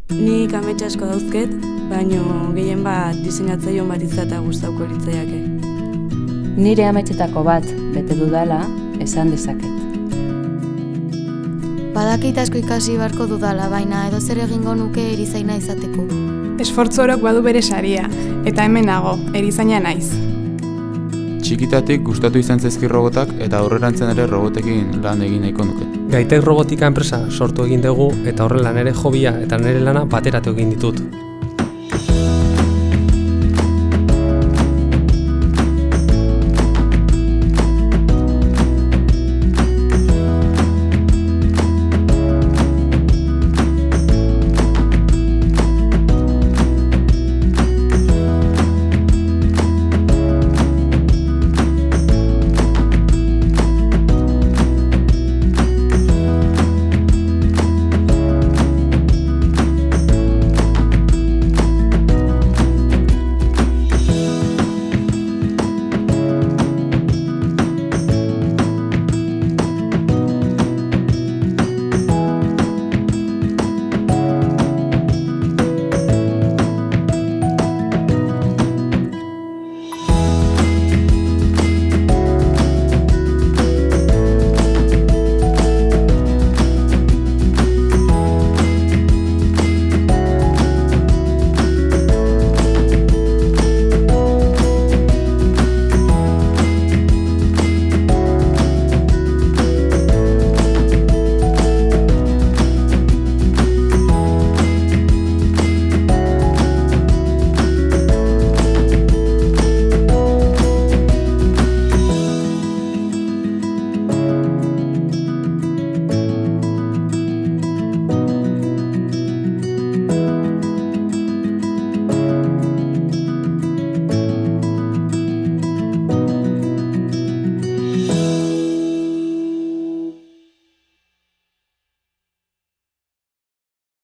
Nik ametsa asko dauzket, baino gehien bat diseinatzaileon bat izatea gustatuko litzaiake. Nire ametsetako bat bete dudala esan dezaket. Badakit asko ikasi beharko dudala, baina edozer egingo nuke erizaina izateko. Esfortzu orok badu bere saria, eta hemen nago, erizaina naiz. Txikitatik gustatu izan zaizkit robotak eta aurrerantzen ere robotekin lan egin nahiko nuke. Gaitek robotika enpresa sortu egin dugu eta horrela nire hobia eta nire lana bateratu egin ditut.